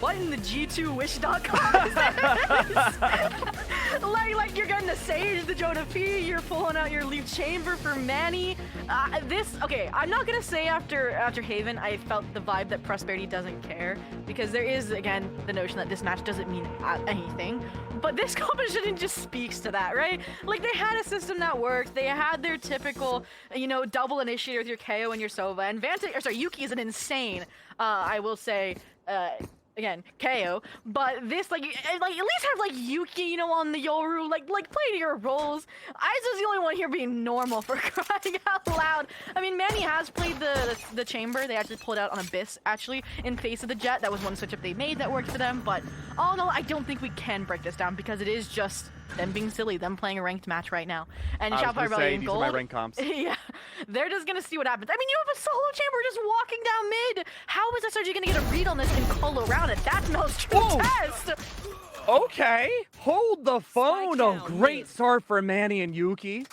What in the G2wish.com is this? like you're getting the Sage, the Jonah P, you're pulling out your Leaf Chamber for Manny. Okay, I'm not gonna say after Haven, I felt the vibe that Prosperity doesn't care, because there is, again, the notion that this match doesn't mean anything. But this competition just speaks to that, right? Like, they had a system that worked, they had their typical, you know, double initiator with your KO and your Sova, and Yuki is an insane, I will say, again, KO, but this, like at least have, like, Yuki, you know, on the Yoru, like play to your roles. Aiza's the only one here being normal, for crying out loud. I mean, Manny has played the Chamber. They actually pulled out on Abyss, actually, in face of the Jet. That was one switch-up they made that worked for them, but all in all, I don't think we can break this down, because it is just them being silly, them playing a ranked match right now. And Shopify Rebellion Gold, these are my rank comps. yeah, they're just gonna see what happens. I mean, you have a solo Chamber just walking down mid. How is SRG gonna get a read on this and call around it? That's Mel's true test. Okay, hold the phone. A great start for Manny and Yuki.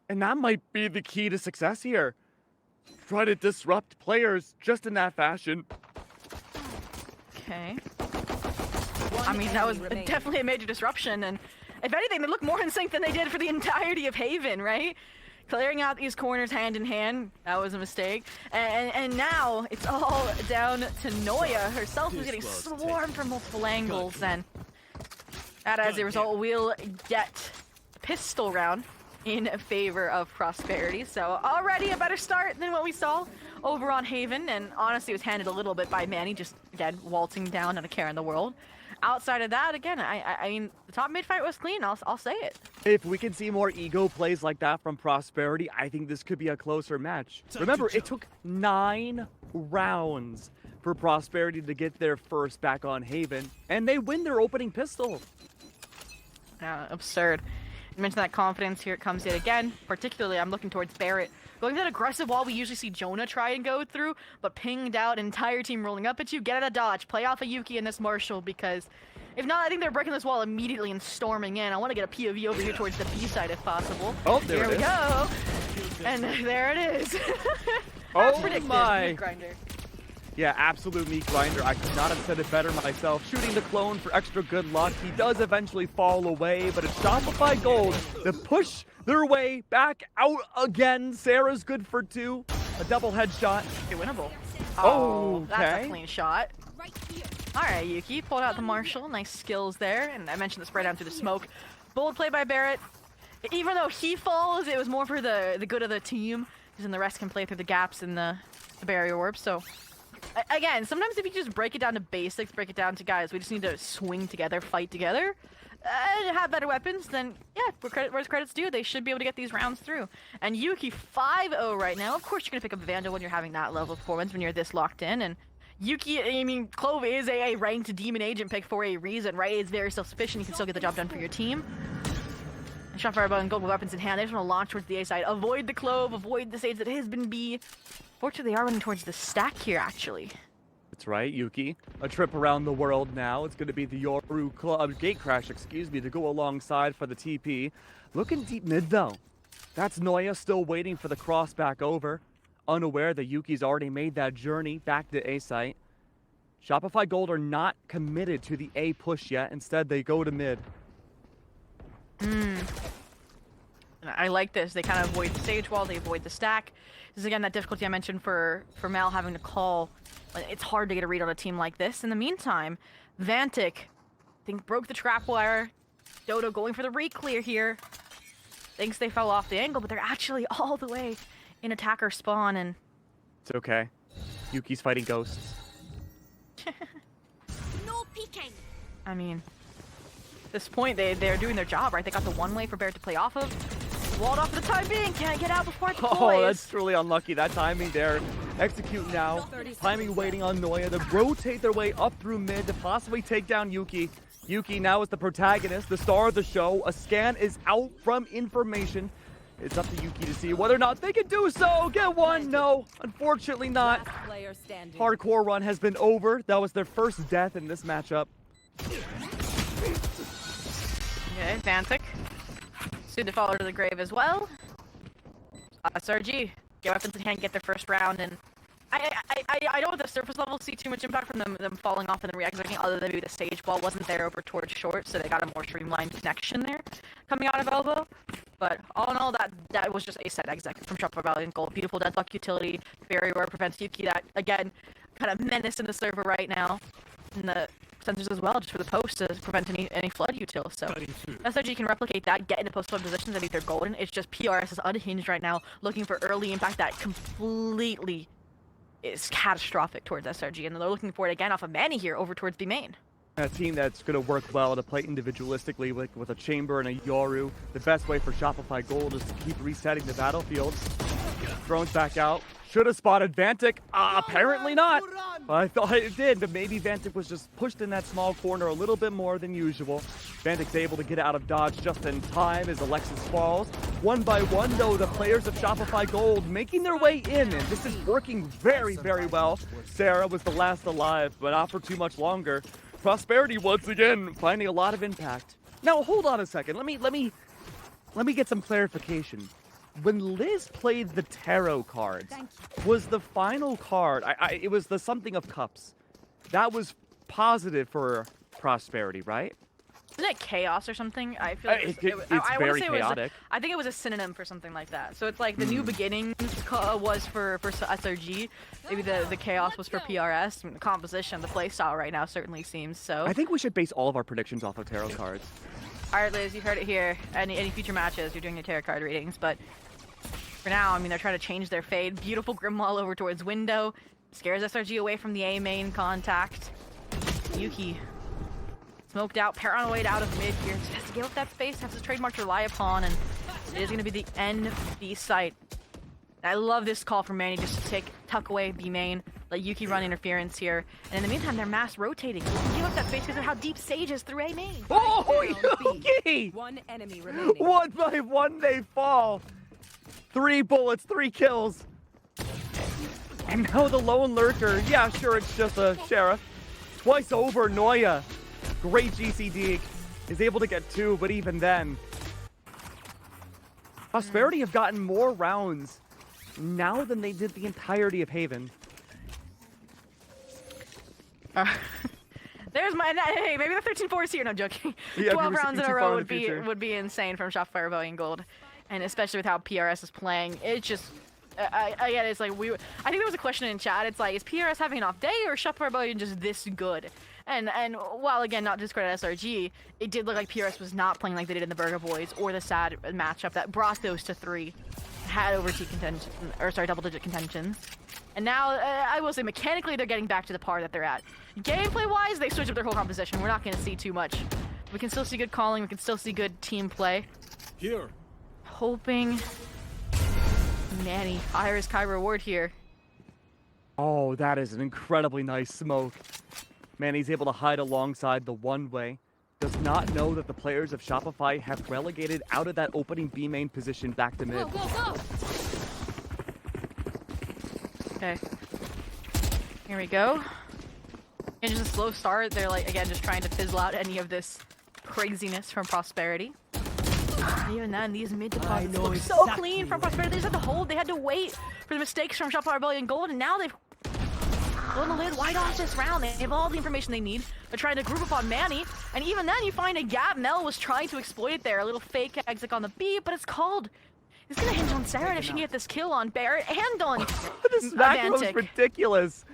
And that might be the key to success here. Try to disrupt players just in that fashion. Okay. I mean, that was definitely a major disruption, and if anything, they look more in sync than they did for the entirety of Haven, right? Clearing out these corners hand in hand, that was a mistake. And now it's all down to Noya herself, who's getting swarmed from multiple angles, and that, as a result, will get a pistol round in favor of Prosperity. So already a better start than what we saw over on Haven, and honestly, it was handled a little bit by Manny, just, again, waltzing down, not a care in the world. Outside of that, again, I mean, the top mid fight was clean. I'll say it. If we can see more ego plays like that from Prosperity, I think this could be a closer match. Remember, it took 9 rounds for Prosperity to get their first back on Haven, and they win their opening pistol. Absurd. You mentioned that confidence, here it comes yet again. Particularly, I'm looking towards Barrett. Going that aggressive wall we usually see Jonah try and go through, but pinged out, entire team rolling up at you. Get out of dodge, play off a Yuki and this Marshall, because if not, I think they're breaking this wall immediately and storming in. I want to get a POV over here towards the B side if possible. Oh, there we go. And there it is. That's predicted. My. Meat grinder. Yeah, absolute meat grinder. I could not have said it better myself. Shooting the clone for extra good luck. He does eventually fall away, but it's Shopify Gold to push their way back out again. Sarah's good for 2. A double headshot. Winnable. Oh, that's a clean shot. All right, Yuki pulled out the Marshall. Nice skills there. And I mentioned the spray down through the smoke. Bold play by Barrett. Even though he falls, it was more for the good of the team, because then the rest can play through the gaps in the barrier orb. So again, sometimes if you just break it down to basics, break it down to, guys, we just need to swing together, fight together, and have better weapons, then yeah, where's credit's due, they should be able to get these rounds through. And Yuki 5-0 right now. Of course you're gonna pick up Vandal when you're having that level of performance, when you're this locked in. And Yuki, I mean, Clove is a ranked demon agent pick for a reason, right? It's very self-sufficient. You can still get the job done for your team. And Shotfire and gold with weapons in hand. They just want to launch towards the A side. Avoid the Clove, avoid the Sage that has been B. Fortunately, they are running towards the stack here, actually. That's right, Yuki. A trip around the world now. It's going to be the Yoru gate crash, to go alongside for the TP. Looking deep mid, though. That's Noya still waiting for the cross back over. Unaware that Yuki's already made that journey back to A site. Shopify Gold are not committed to the A push yet. Instead, they go to mid. I like this. They kind of avoid the stage wall. They avoid the stack. This is, again, that difficulty I mentioned for Mal having to call. It's hard to get a read on a team like this. In the meantime, Vantic, I think, broke the trap wire. Dodo going for the re-clear here. Thinks they fell off the angle, but they're actually all the way in attacker spawn, and it's okay. Yuki's fighting ghosts. No peeking. I mean, at this point, they're doing their job, right? They got the one way for Barrett to play off of. Walled off for the time being. Can't get out before it deploys. Oh, that's truly unlucky. That timing there. Execute now. Timing waiting on Noya to rotate their way up through mid to possibly take down Yuki. Yuki now is the protagonist, the star of the show. A scan is out from information. It's up to Yuki to see whether or not they can do so. Get one. No, unfortunately not. Hardcore run has been over. That was their first death in this matchup. Okay, Vantic. Soon to follow to the grave as well. SRG. Get weapons in hand, get their first round, and I don't at the surface level see too much impact from them falling off and then re-exiting, other than maybe the stage ball wasn't there over towards short, so they got a more streamlined connection there coming out of elbow. But all in all, that was just a set exec from Shopify Valiant Gold. Beautiful deadlock utility, very rare, prevents Yuki, that again kind of menace in the server right now, and the sensors as well, just for the post to prevent any flood util. So SRG can replicate that, get into post-flood positions. I think they're golden. It's just PRS is unhinged right now, looking for early impact that completely is catastrophic towards SRG, and they're looking for it again off of Manny here over towards B main. A team that's going to work well to play individualistically with a Chamber and a Yoru. The best way for Shopify Gold is to keep resetting the battlefield. Thrones back out. Should have spotted Vantic. Apparently not. I thought it did, but maybe Vantic was just pushed in that small corner a little bit more than usual. Vantic's able to get out of dodge just in time as Alexis falls. One by one, though, the players of Shopify Gold making their way in, and this is working very, very well. Sarah was the last alive, but not for too much longer. Prosperity once again finding a lot of impact. Now hold on a second. Let me get some clarification. When Liz played the tarot cards, was the final card, it was the something of cups. That was positive for Prosperity, right? Isn't it chaos or something? I feel like it's very chaotic. I think it was a synonym for something like that. So it's like the new beginnings was for SRG. Maybe the chaos was for PRS. I mean, the composition, the playstyle right now certainly seems so. I think we should base all of our predictions off of tarot cards. All right, Liz, you heard it here. Any future matches, you're doing your tarot card readings, but for now, I mean, they're trying to change their fade. Beautiful Grimwall over towards window. Scares SRG away from the A main contact. Yuki smoked out, paranoid out of mid here. Just has to give up that space, has his trademark to rely upon, and it is going to be the end of the site. I love this call from Manny just to tuck away B main, let Yuki run interference here. And in the meantime, they're mass rotating. Give up that space because of how deep Sage is through A main. Oh, Yuki! One enemy remaining. One by one they fall. 3 bullets, 3 kills. And now the lone lurker. Yeah, sure, it's just a sheriff. Twice over, Noya. Great GCD. Is able to get 2, but even then. Prosperity have gotten more rounds now than they did the entirety of Haven. There's my, hey, maybe the 13-4 is here. No, joking. Yeah, 12 rounds in a row would be insane from Shopify Valiant Gold. And especially with how PRS is playing, it's just, again, it's like, I think there was a question in chat, it's like, is PRS having an off day, or is Shopify Valiant just this good? And while, again, not discredit SRG, it did look like PRS was not playing like they did in the Burger Boys, or the sad matchup that brought those to 3, had over contention, or sorry, double-digit contentions. And now, I will say, mechanically, they're getting back to the par that they're at. Gameplay-wise, they switched up their whole composition. We're not going to see too much. We can still see good calling, we can still see good team play. Here. Hoping Manny hires Kai reward here. Oh, that is an incredibly nice smoke. Manny's able to hide alongside the one-way. Does not know that the players of Shopify have relegated out of that opening B main position back to mid. Go, go, go. Okay. Here we go. And just a slow start. They're like, again, just trying to fizzle out any of this craziness from Prosperity. Even then, these mid deposits look so clean from Prosperity. They just had to hold. They had to wait for the mistakes from Shopify Valiant Gold, and now they've blown the lid wide off this round. They have all the information they need. They're trying to group up on Manny, and even then, you find a gap. Mel was trying to exploit it there. A little fake exit on the B, but it's called. It's gonna hinge on Sarah if she can get this kill on Barrett and on This macro is Vantic. ridiculous.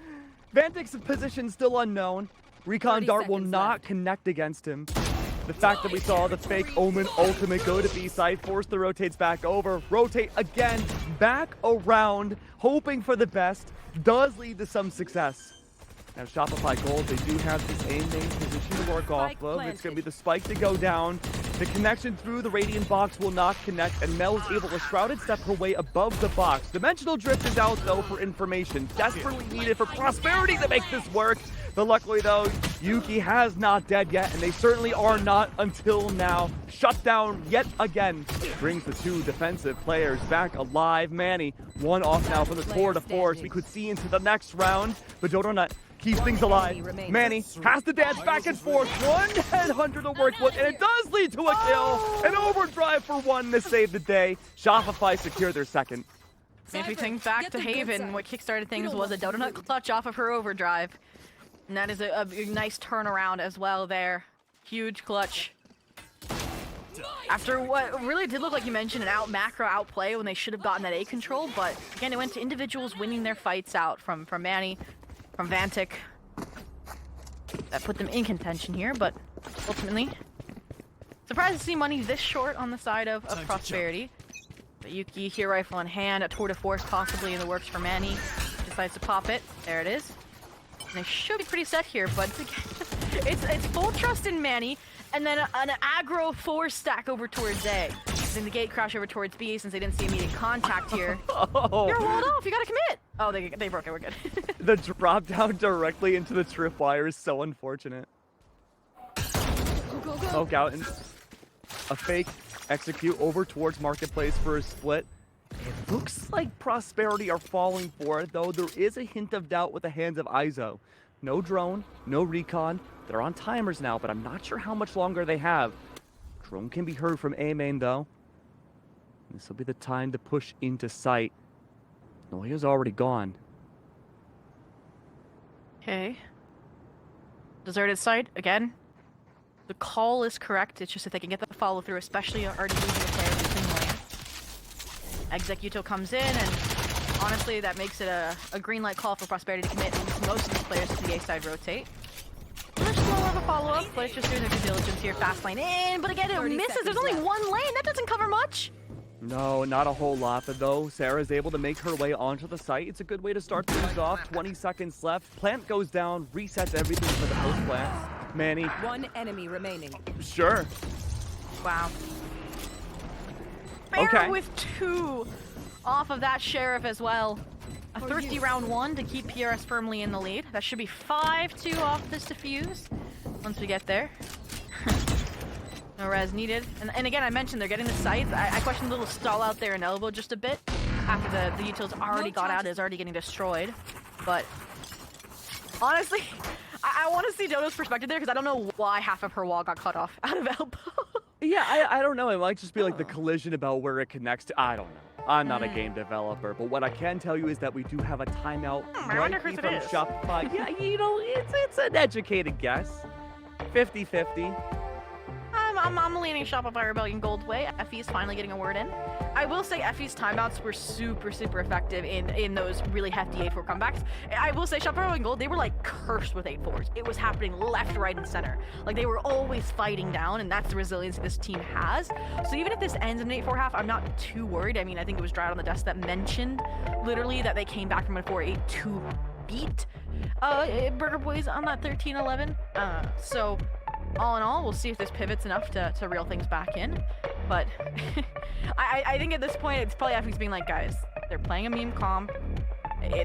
Vantic's position still unknown. Recon Dart will not connect against him. The fact that we saw the fake Omen ultimate go to B side, force the rotates back over, rotate again, back around, hoping for the best, does lead to some success. Now Shopify Gold, they do have this A main position to work off of. It's going to be the spike to go down. The connection through the Radiant box will not connect, and Mel is able to Shrouded step her way above the box. Dimensional Drift is out, though, for information. Desperately needed for Prosperity to make this work. But luckily, though, Yuki has not dead yet, and they certainly are not until now. Shut down yet again. Brings the 2 defensive players back alive. Manny, 1 off now from the tour de force. We could see into the next round, but Donut keeps things alive. Manny has to dance back and forth. 1 headhunter to work with, and it does lead to a kill. An overdrive for 1 to save the day. Shopify secure their second. If we think back to Haven, what kickstarted things was a donut clutch off of her overdrive. And that is a nice turnaround as well there. Huge clutch. After what really did look like you mentioned an macro outplay when they should have gotten that A control, but again it went to individuals winning their fights out from Manny, from Vantic. That put them in contention here, but ultimately surprised to see Money this short on the side of Prosperity. But Yuki here, rifle in hand, a tour de force possibly in the works for Manny. Decides to pop it. There it is. And they should be pretty set here, but it's full trust in Manny, and then an aggro 4-stack over towards A. Then the gate crash over towards B since they didn't see immediate contact here. Oh. You're walled off, you gotta commit! Oh, they broke it, we're good. The drop down directly into the tripwire is so unfortunate. Smoke out and a fake execute over towards Marketplace for a split. It looks like Prosperity are falling for it, though. There is a hint of doubt with the hands of Izo. No drone, no recon. They're on timers now, but I'm not sure how much longer they have. Drone can be heard from A main, though. This will be the time to push into sight. Noya's already gone. Okay. Deserted site, again. The call is correct, it's just if they can get the follow through, especially already losing a player between Noya. Executo comes in, and honestly, that makes it a green light call for Prosperity to commit most of these players to the A side rotate. There's small of a follow-up, but it's just doing their due diligence here. Fast lane in, but again, it misses. There's only one lane. That doesn't cover much. No, not a whole lot, but though Sarah's able to make her way onto the site, it's a good way to start things off. 20 seconds left. Plant goes down, resets everything for the post plant. Manny. One enemy remaining. Sure. Wow. Okay. Fair with 2 off of that Sheriff as well. A thirsty round 1 to keep PRS firmly in the lead. That should be 5-2 off this defuse once we get there. No res needed. And again, I mentioned they're getting the sights. I questioned the little stall out there in elbow just a bit after the util's already got out, is already getting destroyed. But honestly, I want to see Dodo's perspective there because I don't know why half of her wall got cut off out of elbow. Yeah, I don't know. It might just be like the collision about where it connects to. I don't know. I'm not a game developer, but what I can tell you is that we do have a timeout right from Shopify. Yeah, you know, it's an educated guess. 50-50. I'm leaning Shopify Rebellion Gold way. Effie is finally getting a word in. I will say Effie's timeouts were super effective in those really hefty 8-4 comebacks. I will say Shopify Rebellion Gold, they were like cursed with 8-4s. It was happening left, right, and center. Like they were always fighting down, and that's the resilience this team has. So even if this ends in an 8-4 half, I'm not too worried. I mean, I think it was Drought on the Desk that mentioned literally that they came back from a 4-8 to beat Burger Boys on that 13-11. So all in all, we'll see if this pivots enough to reel things back in. But I think at this point, it's probably Effie's being like, guys, they're playing a meme comp.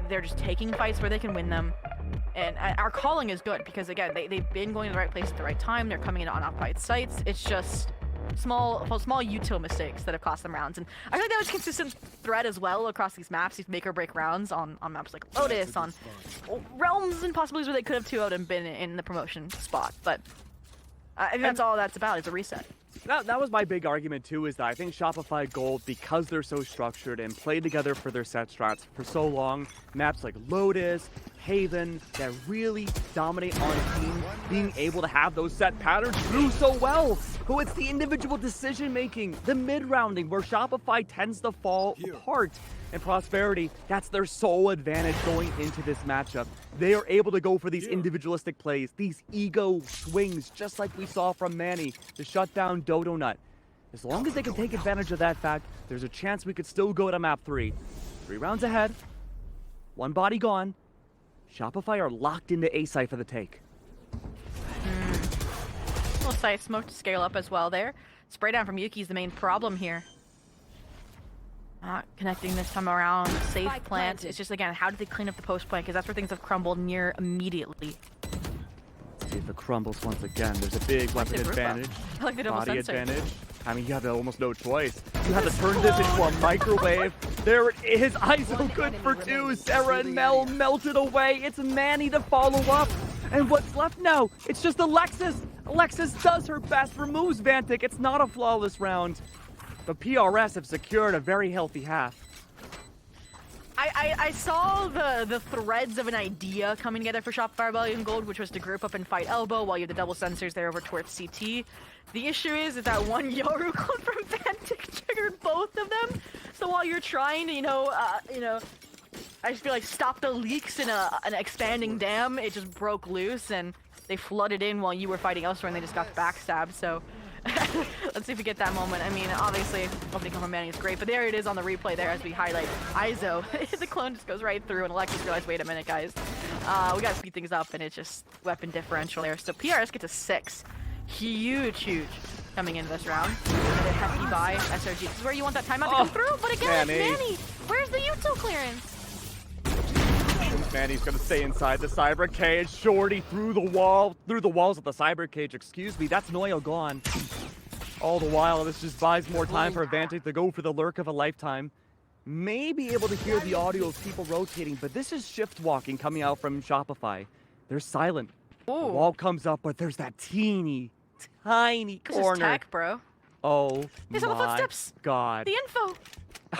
They're just taking fights where they can win them. And our calling is good because, again, they've been going to the right place at the right time. They're coming in on occupied sites. It's just small util mistakes that have cost them rounds. And I feel like that was a consistent thread as well across these maps, these make or break rounds on maps like Lotus, on realms and possibilities where they could have 2-0'd and been in the promotion spot. But I think that's all that's about, is a reset. That was my big argument too, is that I think Shopify Gold, because they're so structured and play together for their set strats for so long, maps like Lotus, Haven, that really dominate on teams, being able to have those set patterns through so well. But it's the individual decision making, the mid-rounding, where Shopify tends to fall apart. And Prosperity, that's their sole advantage going into this matchup. They are able to go for these individualistic plays, these ego swings, just like we saw from Manny to shut down Dodo Nut. As long as they can take advantage of that fact, there's a chance we could still go to map 3. 3 rounds ahead, 1 body gone. Shopify are locked into A site for the take. Little site smoke to scale up as well there. Spray down from Yuki is the main problem here. Not connecting this time around. Safe plant. It's just, again, how did they clean up the post plant? Because that's where things have crumbled near immediately. See if it crumbles once again. There's a big weapon advantage. I like the double body sensor. advantage. I mean, you have almost no choice. You have to turn this into a microwave. There it is. ISO good for 2. Sarah and Mel melted away. It's Manny to follow up. And what's left now? It's just Alexis. Alexis does her best, removes Vantic. It's not a flawless round. But PRS have secured a very healthy half. I saw the threads of an idea coming together for Shopify Rebellion Gold, which was to group up and fight elbow while you have the double sensors there over towards CT. The issue is that one Yoru clip from Vantic triggered both of them. So while you're trying to, I just feel like stop the leaks in an expanding dam, it just broke loose and they flooded in while you were fighting elsewhere and they just got backstabbed. So let's see if we get that moment. I mean, obviously, opening come from Manny is great, but there it is on the replay there as we highlight ISO. The clone just goes right through and Alexis realized, wait a minute, guys. We gotta speed things up and it's just weapon differential there. So PRS gets a 6. Huge coming into this round. A hefty buy, SRG. This is where you want that timeout to come through, but again, Manny, where's the Yuto clearance? Manny's gonna stay inside the cyber cage. Shorty through the walls of the cyber cage, excuse me. That's Noya gone. All the while, this just buys more time for Vantic to go for the lurk of a lifetime. May be able to hear the audio of people rotating, but this is shift walking coming out from Shopify. They're silent. Ooh. The wall comes up, but there's that teeny, tiny corner. This is tech, bro. Oh These are the footsteps. God. The info.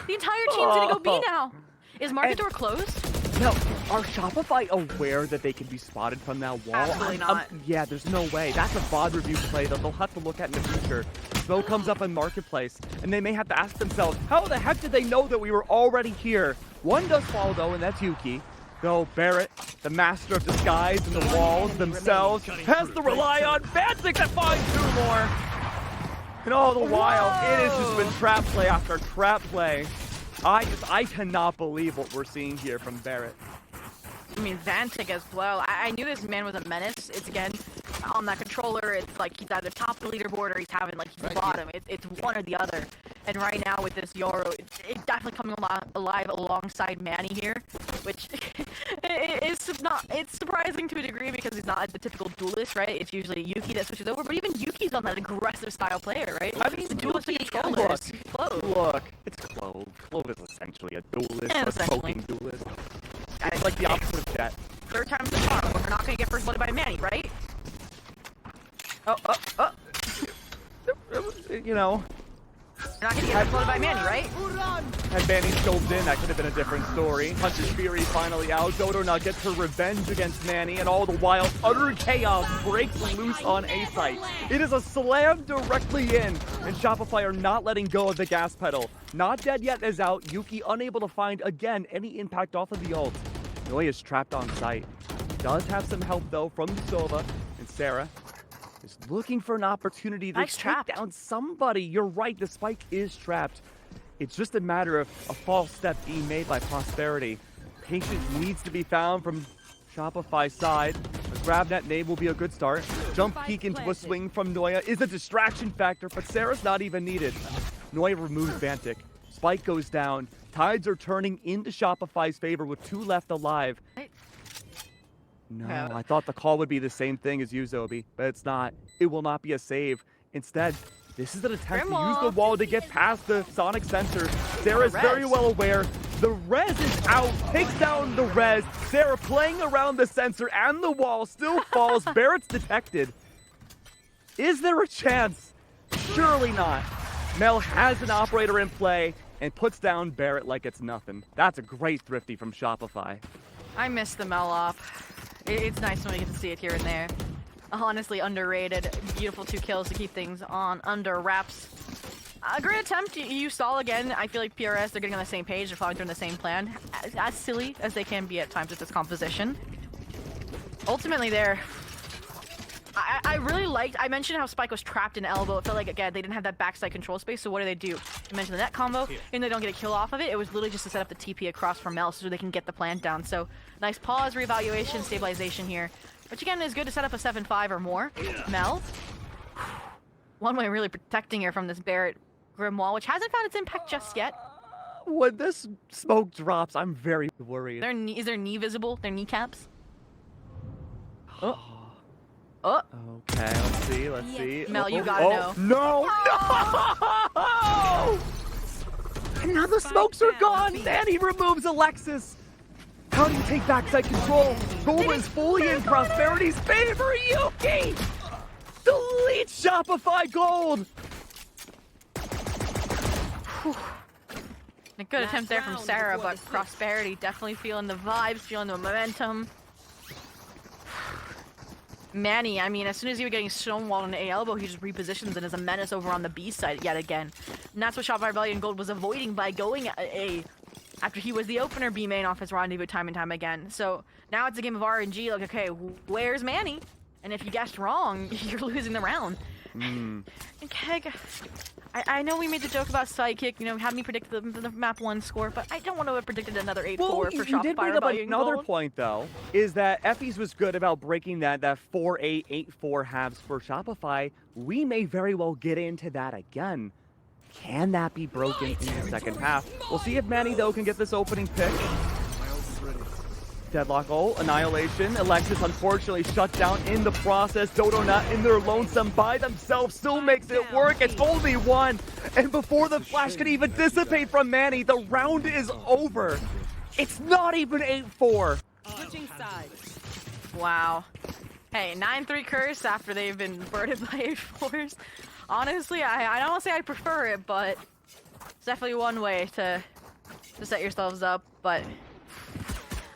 The entire team's gonna go B now. Is market door closed? No, are Shopify aware that they can be spotted from that wall? Absolutely not. Yeah, there's no way. That's a VOD review play that they'll have to look at in the future. Smoke comes up in Marketplace, and they may have to ask themselves, how the heck did they know that we were already here? One does fall, though, and that's Yuki. Though Barrett, the master of disguise and the walls themselves, has to rely on Vantic to find 2 more. And all the while, it has just been trap play after trap play. I cannot believe what we're seeing here from Barrett. I mean, Vantic as well. I knew this man was a menace. It's again, on that controller, it's like he's either top of the leaderboard or he's having like the bottom. It's one or the other. And right now with this Yoru, it's definitely coming alive alongside Manny here, which it's surprising to a degree because he's not the typical duelist, right? It's usually Yuki that switches over, but even Yuki's on that aggressive style player, right? I mean, the duelist controller is Clove. Look, it's Clove. Clove is essentially a duelist, Yeah, a smoking duelist. It's like the opposite of that. Third time's the charm, but we're not gonna get first blooded by Manny, right? Oh. You know. We're not gonna get first blooded by Manny, right? Had Manny scoped in, that could have been a different story. Hunter's Fury finally out. Dodo now gets her revenge against Manny, and all the while, utter chaos breaks loose on A site. It is a slam directly in, and Shopify are not letting go of the gas pedal. Not dead yet is out. Yuki unable to find, again, any impact off of the ult. Noya is trapped on site. Does have some help, though, from Sova, and Sarah is looking for an opportunity to take down somebody. You're right, the spike is trapped. It's just a matter of a false step being made by Prosperity. Patience needs to be found from Shopify's side. A grab net nade will be a good start. Jump peek into a swing from Noya is a distraction factor, but Sarah's not even needed. Noya removes Vantic. Spike goes down. Tides are turning into Shopify's favor with 2 left alive. No, I thought the call would be the same thing as you, Zobi, but it's not. It will not be a save. Instead, this is an attempt to use the wall to get past the sonic sensor. Sarah's very well aware. The res is out, takes down the res. Sarah playing around the sensor and the wall, still falls. Barrett's detected. Is there a chance? Surely not. Mel has an operator in play and puts down Barrett like it's nothing. That's a great thrifty from Shopify. I miss the Mel op. It's nice when we get to see it here and there. Honestly underrated. Beautiful 2 kills to keep things on under wraps. A great attempt. You saw again. I feel like PRS, they're getting on the same page. They're following through on the same plan. As silly as they can be at times with this composition. Ultimately there, I really liked, I mentioned how Spike was trapped in elbow. It felt like, again, they didn't have that backside control space, so what do? I mentioned the net combo, and they don't get a kill off of it. It was literally just to set up the TP across from Mel so they can get the plant down. So, nice pause, reevaluation, stabilization here. Which again is good to set up a 7-5 or more. Mel, one way really protecting her from this Barrett Grim Wall, which hasn't found its impact just yet. When this smoke drops, I'm very worried. Is their knee visible? Their kneecaps? Oh. Okay, let's see. Mel, you gotta know. No! And now the smokes are gone, and he removes Alexis. How do you take backside control? Goldman's fully in Prosperity's favor. Yuki! Delete Shopify Gold! A good attempt there from Sarah, but Prosperity definitely feeling the vibes, feeling the momentum. Manny, I mean, as soon as he was getting stonewalled on the A elbow, he just repositions and is a menace over on the B side yet again. And that's what Shopify Rebellion Gold was avoiding by going A after he was the opener B main off his rendezvous time and time again. So now it's a game of RNG, like, okay, where's Manny? And if you guessed wrong, you're losing the round. And Keg, I know we made the joke about Sidekick, you know, had me predict the map 1 score, but I don't want to have predicted another 8-4 for Shopify. You did bring up Rebellion another Gold. point, though, is that Effie's was good about breaking that 4-8, 8-4 halves for Shopify. We may very well get into that again. Can that be broken in the second half? We'll see if Manny, though, can get this opening pick. Deadlock ult, Annihilation. Alexis unfortunately shut down in the process. Dodo not in their lonesome by themselves still makes it work. It's only one. And before the flash can even dissipate from Manny, the round is over. It's not even 8-4. Switching sides. Wow. Hey, 9-3 curse after they've been birded by 8-4s. Honestly, I don't want to say I prefer it, but it's definitely one way to set yourselves up. But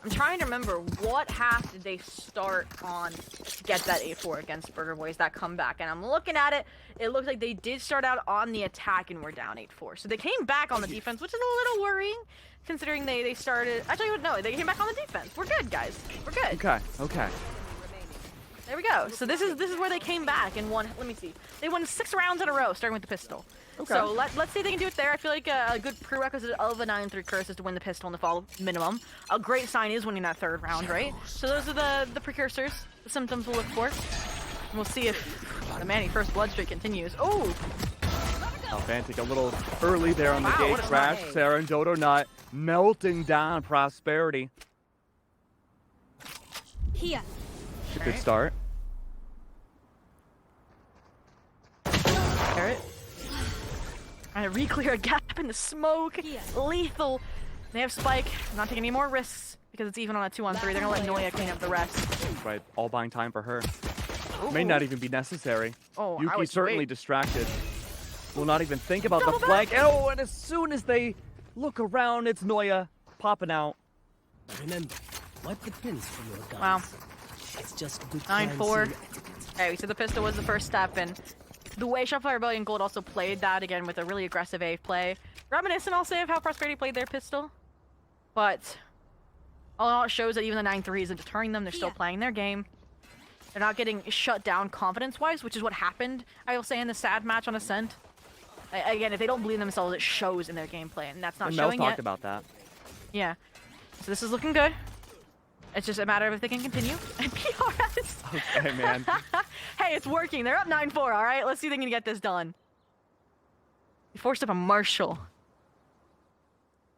I'm trying to remember what half did they start on to get that 8-4 against Burger Boys, that comeback. And I'm looking at it, it looks like they did start out on the attack and were down 8-4. So they came back on the defense, which is a little worrying, considering they started... Actually, no, they came back on the defense. We're good, guys. We're good. Okay. There we go. So this is where they came back and won. Let me see. They won 6 rounds in a row, starting with the pistol. Okay. So let's see if they can do it there. I feel like a good prerequisite of a 9-3 curse is to win the pistol in the fall minimum. A great sign is winning that 3rd round, right? So those are the precursors, the symptoms we'll look for. And we'll see if the Manny first blood streak continues. Oh! Vantic a little early there on the gate what a crash. nice. Sarah and Dodo not melting down Prosperity. Here. Good start. Carrot. Trying to re-clear a gap in the smoke. Lethal. They have Spike. Not taking any more risks because it's even on a 2-on-3. They're gonna let Noya clean up the rest. Right, all buying time for her. Ooh. May not even be necessary. Oh, I Yuki would certainly wait. distracted. Will not even think about Double the flank. Oh, and as soon as they look around, it's Noya popping out. Remember, wipe the pins from your guns. Wow. It's just good 9-4. Okay, we said the pistol was the first step, and the way Shopify Rebellion Gold also played that, again, with a really aggressive A play. Reminiscent, I'll say, of how Prosperity played their pistol. But all in all, it shows that even the 9-3 isn't deterring them. They're still playing their game. They're not getting shut down confidence-wise, which is what happened, I will say, in the sad match on Ascent. Again, if they don't believe in themselves, it shows in their gameplay, and that's not And Mel showing yet. talked about that. Yeah. So this is looking good. It's just a matter of if they can continue. And PRS. Okay, man. Hey, it's working. They're up 9-4, all right? Let's see if they can get this done. They forced up a Marshall.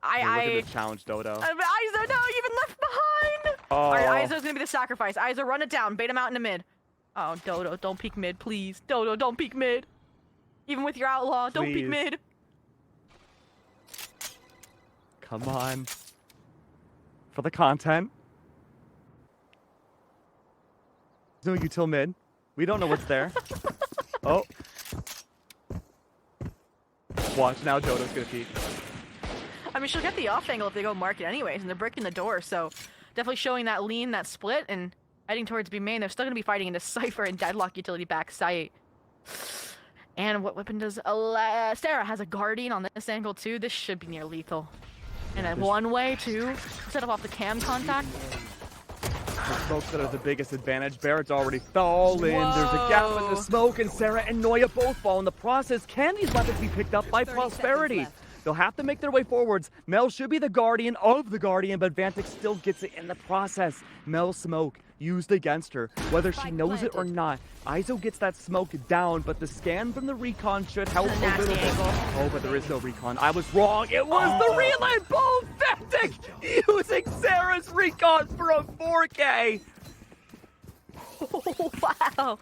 Look at this challenge, Dodo. Izo, no, you've been left behind. Oh. All right, Izo's gonna be the sacrifice. Izo, run it down. Bait him out in the mid. Oh, Dodo, don't peek mid, please. Dodo, don't peek mid. Even with your outlaw, don't peek Please. mid. Come on. For the content. No util mid. We don't know what's there. Oh. Watch now, Dodo's gonna peek. I mean, she'll get the off angle if they go market anyways, and they're breaking the door, so definitely showing that lean, that split, and heading towards B main. They're still gonna be fighting into Cypher and Deadlock utility back site. And what weapon does Sarah has a Guardian on this angle too. This should be near lethal. And a one-way too, set up off the cam contact. The smokes that are the biggest advantage. Barrett's already fallen. There's a gap in the Whoa. smoke, and Sarah and Noya both fall in the process. Can these weapons be picked up by 30 Prosperity? seconds left. They'll have to make their way forwards. Mel should be the guardian of the guardian, but Vantic still gets it in the process. Mel's smoke used against her, whether she knows it or not. Izo gets that smoke down, but the scan from the recon should help This is a a nasty little bit. angle. Oh, but there is no recon. I was wrong. It was the relay. Boom! Vantic using Sarah's recon for a 4K. Wow.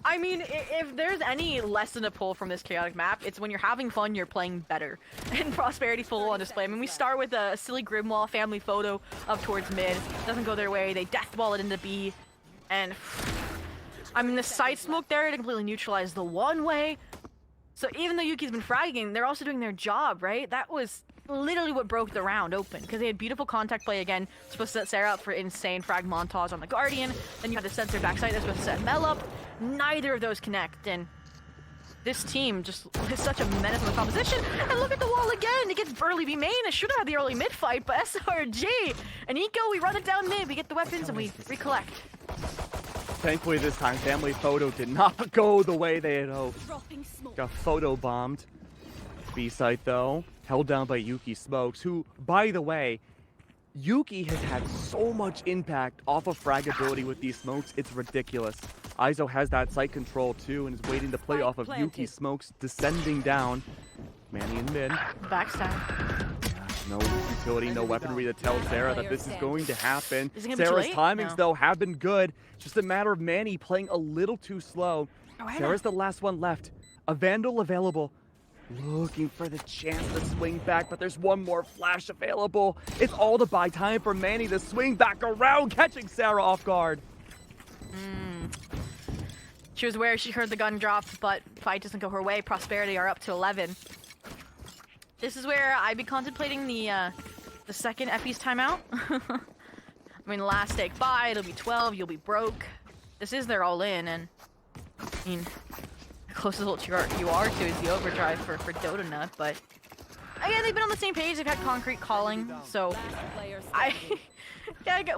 I mean, if there's any lesson to pull from this chaotic map, it's when you're having fun, you're playing better. And Prosperity full on display. I mean, we start with a silly Grimwall family photo up towards mid. Doesn't go their way. They deathball it into B. And, I mean, the side smoke there to completely neutralize the one way. So even though Yuki's been fragging, they're also doing their job, right? That was literally what broke the round open, because they had beautiful contact play again, supposed to set Sarah up for insane frag montage on the Guardian, then you had the censored backside that's supposed to set Mel up. Neither of those connect, and this team just is such a menace on the composition. And look at the wall again, it gets early B main, it should have had the early mid fight, but SRG and Eco, we run it down mid, we get the weapons and we recollect. Thankfully this time, Family Photo did not go the way they had hoped. Got photo bombed. B-site though, held down by Yuki Smokes, who, by the way, Yuki has had so much impact off of fragability with these smokes, it's ridiculous. Iso has that site control too and is waiting to play off of Yuki Smokes descending down. Manny in mid. Backstab. No utility, no weaponry to tell Sarah that this is going to happen. Is it gonna be too Sarah's late? timings No. though have been good. Just a matter of Manny playing a little too slow. Sarah's the last one left. A Vandal available. Looking for the chance to swing back, but there's one more flash available. It's all to buy time for Manny to swing back around, catching Sarah off guard. She was where she heard the gun drop, but fight doesn't go her way. Prosperity are up to 11. This is where I'd be contemplating the second Epi's timeout. I mean, last take by, it'll be 12, you'll be broke. This is their all-in, and I mean, the closest ult you are to is the overdrive for Dota Nut, but again, they've been on the same page, they've had concrete calling, so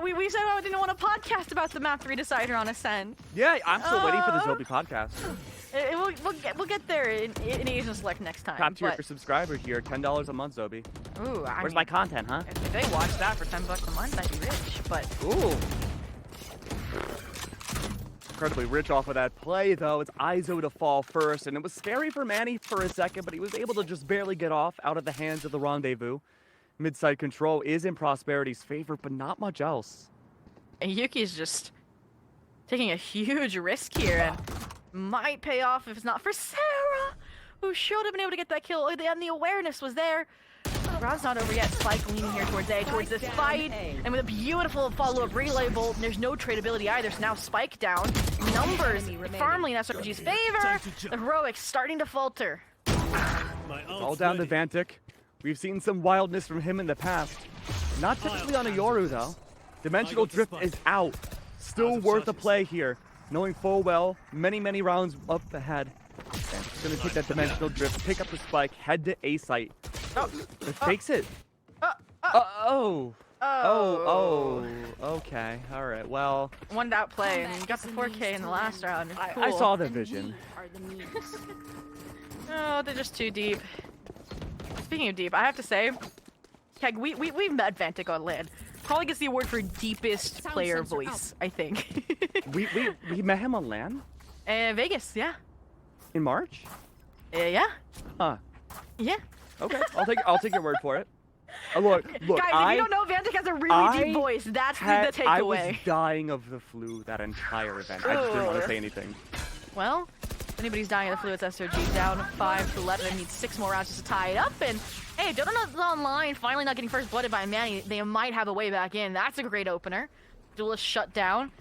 we said I didn't want a podcast about the map 3 decider on Ascent. Yeah, I'm still waiting for the Zombie podcast. We'll get there in Asian Select next time. Top tier but- for subscriber here, $10 a month, Zobi. Ooh, I Where's mean, my content, huh? If they watch that for $10 a month, I'd be rich, but Ooh. Incredibly rich off of that play, though. It's Iso to fall first, and it was scary for Manny for a second, but he was able to just barely get off out of the hands of the Rendezvous. Mid-side control is in Prosperity's favor, but not much else. and Yuki's just taking a huge risk here and might pay off if it's not for Sarah, who should have been able to get that kill, and the awareness was there. Round's not over yet. Spike leaning here towards A, towards this fight, and with a beautiful follow-up relay bolt, there's no tradability either, so now Spike down. Numbers firmly in SRG's favor. The heroics starting to falter. All down to Vantic. We've seen some wildness from him in the past. Not typically on a Yoru, though. Dimensional Drift is out. Still worth a play here, knowing full well many rounds up ahead. And he's gonna take that Dimensional Drift, pick up the Spike, head to A site. It fakes it. Okay. All right. Well, One out play, and you got the 4K in the last round. Cool. I saw the vision. Oh, they're just too deep. Speaking of deep, I have to say, Keg, we've met Vantic on LAN. Probably gets the award for deepest player voice, I think. we met him on LAN Vegas, yeah. in March. Yeah. Huh. Yeah. Okay. I'll take your word for it. Look. Guys, if you don't know, Vantic has a really deep voice. That's the takeaway. I was dying of the flu that entire event. I just didn't want to say anything. Well, if anybody's dying of the flu, it's SRG down 5-11 and needs 6 more rounds just to tie it up. And hey, Dota Nut's online, finally not getting first blooded by Manny. They might have a way back in. That's a great opener. Duelist shut down.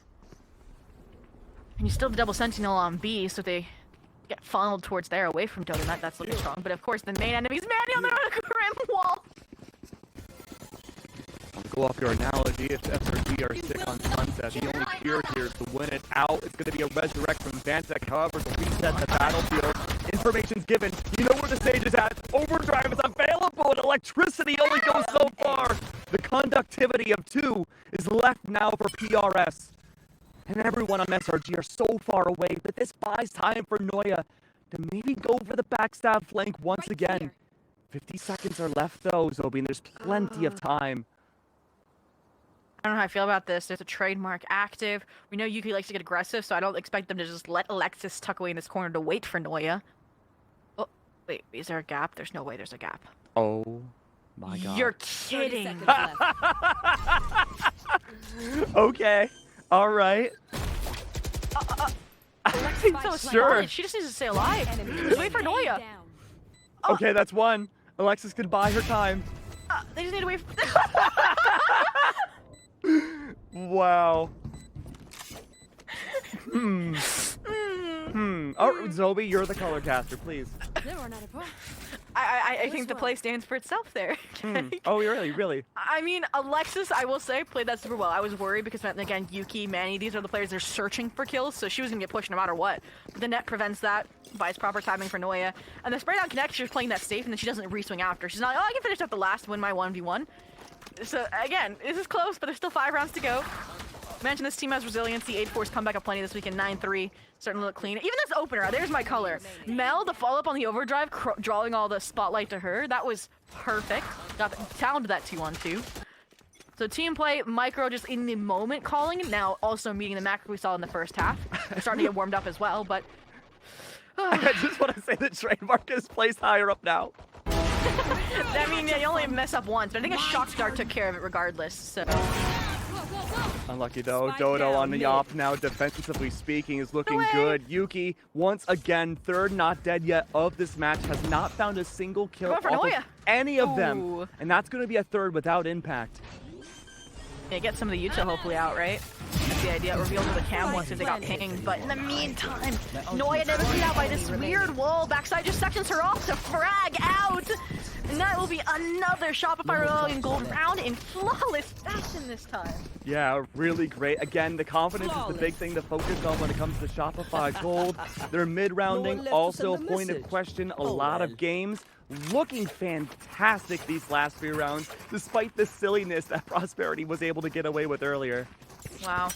And you still have double sentinel on B, so they get funneled towards there away from Dota Nut. That's looking strong. But of course, the main enemy's Manny on the Grim wall. I'll go off your analogy. If SRG are sick on sunset, the only cure here is to win it out. It's going to be a resurrect from Vantek. However, to reset the battlefield, information's given. You know where the stage is at. Overdrive is available, and electricity only goes so far. The conductivity of 2 is left now for PRS. And everyone on SRG are so far away that this buys time for Noya to maybe go for the backstab flank once again. 50 seconds are left though, Zobi, and there's plenty of time. I don't know how I feel about this. There's a trademark active. We know Yuki likes to get aggressive, so I don't expect them to just let Alexis tuck away in this corner to wait for Noya. Oh, wait, is there a gap? There's no way there's a gap. Oh my god. You're kidding. Okay. All right. Alexis so Sure. She just needs to stay alive. Just wait for Noya. Okay, that's one. Alexis can buy her time. They just need to wait for... Wow. Oh, Zobi, you're the color caster, please. I think the play stands for itself there. Oh, really? I mean, Alexis, I will say, played that super well. I was worried because, again, Yuki, Manny, these are the players they're searching for kills, so she was going to get pushed no matter what. But the net prevents that by its proper timing for Noya. And the spray down connect, she was playing that safe, and then she doesn't re-swing after. She's not, oh, I can finish up the last, win my 1v1. So, again, this is close, but there's still 5 rounds to go. Mention this team has resiliency. 8-4's come back up plenty this weekend. 9-3, starting to look clean. Even this opener, there's my color. Mel, the follow-up on the overdrive, drawing all the spotlight to her. That was perfect. Got talented that 2-on-2. So team play, Micro just in the moment calling. Now also meeting the macro we saw in the first half. They're starting to get warmed up as well, but... I just want to say that trademark is placed higher up now. I mean, yeah, you only mess up once, but I think a shock dart took care of it regardless, so... Unlucky though. Dodo on the op now, defensively speaking, is looking good. Yuki, once again, third not dead yet of this match, has not found a single kill off of any of them. And that's going to be a third without impact. Yeah, get some of the util hopefully out, right? That's the idea. Revealed to the cam once if they got pinged. But in the meantime, Noya never beat out by this weird wall. Backside just sections her off to frag out. And that will be another Shopify Rebellion gold round in flawless fashion this time. Yeah, really great. Again, the confidence is the big thing to focus on when it comes to Shopify Gold. Their mid-rounding, also a point of question. A lot of games looking fantastic these last few rounds, despite the silliness that Prosperity was able to get away with earlier. Wow.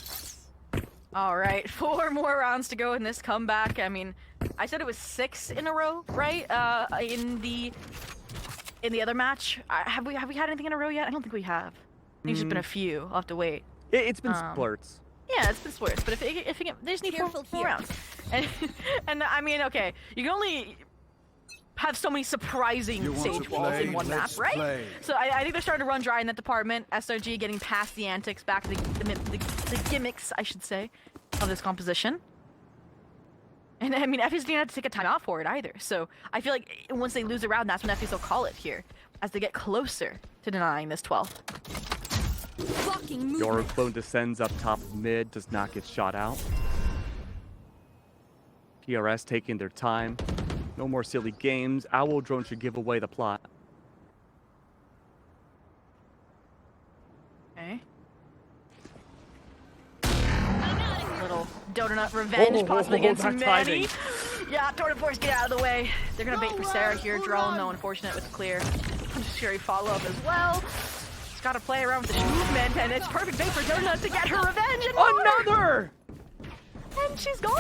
All right, 4 more rounds to go in this comeback. I mean, I said it was 6 in a row, right? In the other match, have we had anything in a row yet? I don't think we have. I think it's just been a few. I'll have to wait. It's been splurts. Yeah, it's been splurts. But if they just need 4 rounds. And I mean, okay, you can only have so many surprising Sage walls in one map, right? So I think they're starting to run dry in that department. SRG getting past the antics, back to the gimmicks, I should say, of this composition. And I mean, FaZe didn't have to take a time out for it either. So I feel like once they lose a round, that's when FaZe will call it here, as they get closer to denying this 12th. Yorkbone descends up top mid, does not get shot out. PRS taking their time. No more silly games. Owl Drone should give away the plot. Okay. Little donut revenge possibly against Manny. Yeah, Tornado Force, get out of the way. They're gonna bait for Sarah here. Drone, though, unfortunate with clear. Fury follow-up as well. Just gotta play around with the movement, and it's perfect bait for Donut to get her revenge. And another! And she's gone.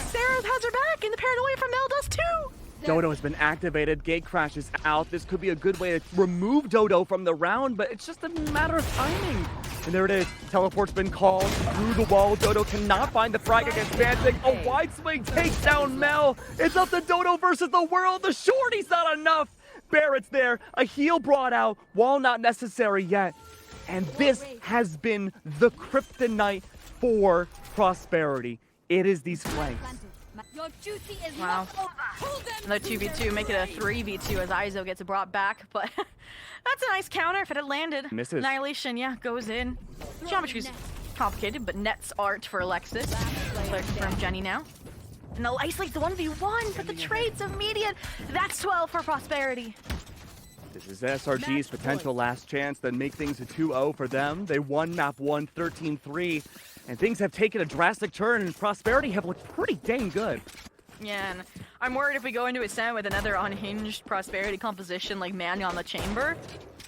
Sarah has her back, and the paranoia from Mel does too. Dodo has been activated. Gate crashes out. This could be a good way to remove Dodo from the round, but it's just a matter of timing. And there it is. Teleport's been called through the wall. Dodo cannot find the frag against Bantic. A wide swing takes down Mel. It's up to Dodo versus the world. The shorty's not enough. Barrett's there. A heal brought out. Wall not necessary yet. And this has been the kryptonite for Prosperity. It is these flanks. Wow. Another 2v2, make it a 3v2 as Izo gets brought back, but that's a nice counter if it had landed. Misses. Annihilation, yeah, goes in. Geometry's complicated, but nets aren't for Alexis. Clear from Jenny now. And they'll isolate the 1v1, but the trade's immediate. That's 12 for Prosperity. This is SRG's potential last chance, then make things a 2-0 for them. They won map 1, 13-3. And things have taken a drastic turn, and Prosperity have looked pretty dang good. Yeah, and I'm worried if we go into a set with another unhinged Prosperity composition like Manny on the chamber,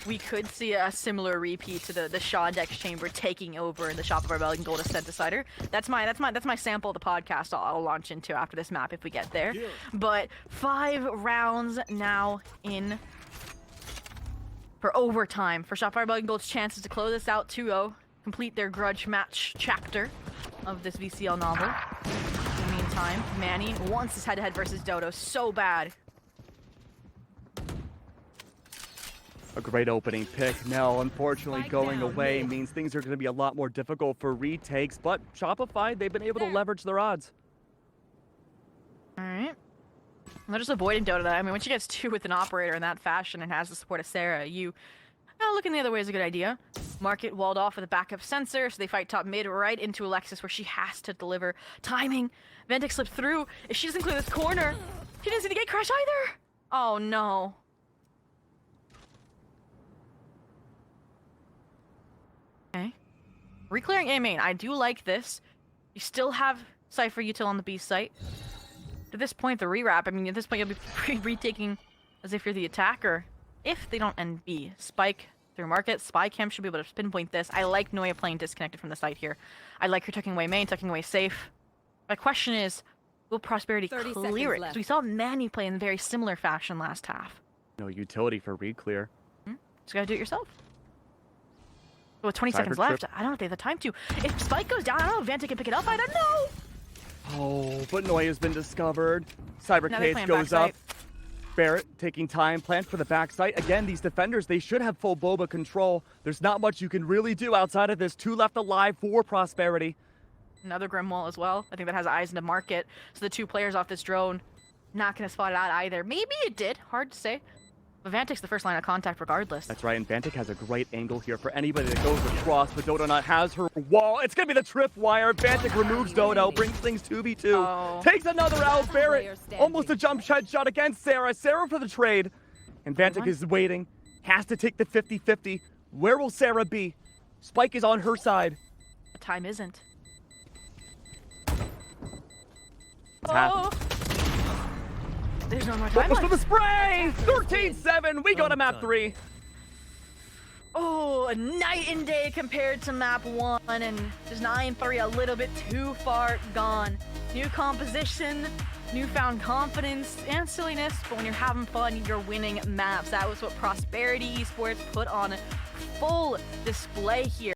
we could see a similar repeat to the Shaw Dex chamber taking over the Shop of Rebellion Gold Ascent Decider. That's my sample of the podcast I'll launch into after this map if we get there. Yeah. But 5 rounds now in for overtime for Shop of Rebellion Gold's chances to close this out 2-0. Complete their grudge match chapter of this VCL novel. In the meantime, Manny wants his head-to-head versus Dodo so bad. A great opening pick. Nell, unfortunately, going away means things are going to be a lot more difficult for retakes, but Shopify, they've been able to leverage their odds. All right. They're just avoiding Dodo. I mean, when she gets 2 with an operator in that fashion and has the support of Sarah, looking the other way is a good idea. Market walled off with a backup sensor, so they fight top mid right into Alexis where she has to deliver. Timing. Ventic slipped through. If she doesn't clear this corner, she didn't see the gate crash either. Oh no. Reclearing A main. I do like this. You still have Cypher Util on the B site. To this point, the rewrap, I mean, at this point, you'll be retaking as if you're the attacker. If they don't end B. Spike through market. Spy Cam should be able to pinpoint this. I like Noya playing disconnected from the site here. I like her tucking away main, tucking away safe. My question is, will Prosperity 30 clear it? seconds 'Cause we saw Manny play in very similar fashion last half. No utility for re-clear. Just gotta do it yourself. With 20 Cyber seconds left, trip. I don't know if they have the time to. If Spike goes down, I don't know if Vanta can pick it up. I don't know. Oh, but Noya's been discovered. Now they're Cybercase playing goes up. backside. Barrett taking time, plant for the backside. Again, these defenders, they should have full Boba control. There's not much you can really do outside of this. 2 left alive for Prosperity. Another Grim Wall as well. I think that has eyes in the market. So the 2 players off this drone, not gonna spot it out either. Maybe it did. Hard to say. But Vantic's the first line of contact regardless. That's right, and Vantic has a great angle here for anybody that goes across, but Dodonut has her wall. It's gonna be the tripwire. Vantic removes Dodo, brings things 2v2. Oh. Takes another out. Barrett Player standing. almost a jump shot against Sarah. Sarah for the trade. And Vantic is waiting. Has to take the 50-50. Where will Sarah be? Spike is on her side. The time isn't. It's half. Oh. There's no more time Almost for left. the spray! 13-7. We go to map 3. Oh, a night and day compared to map 1, and just 9-3 a little bit too far gone. New composition, newfound confidence, and silliness, but when you're having fun, you're winning maps. That was what Prosperity Esports put on full display here.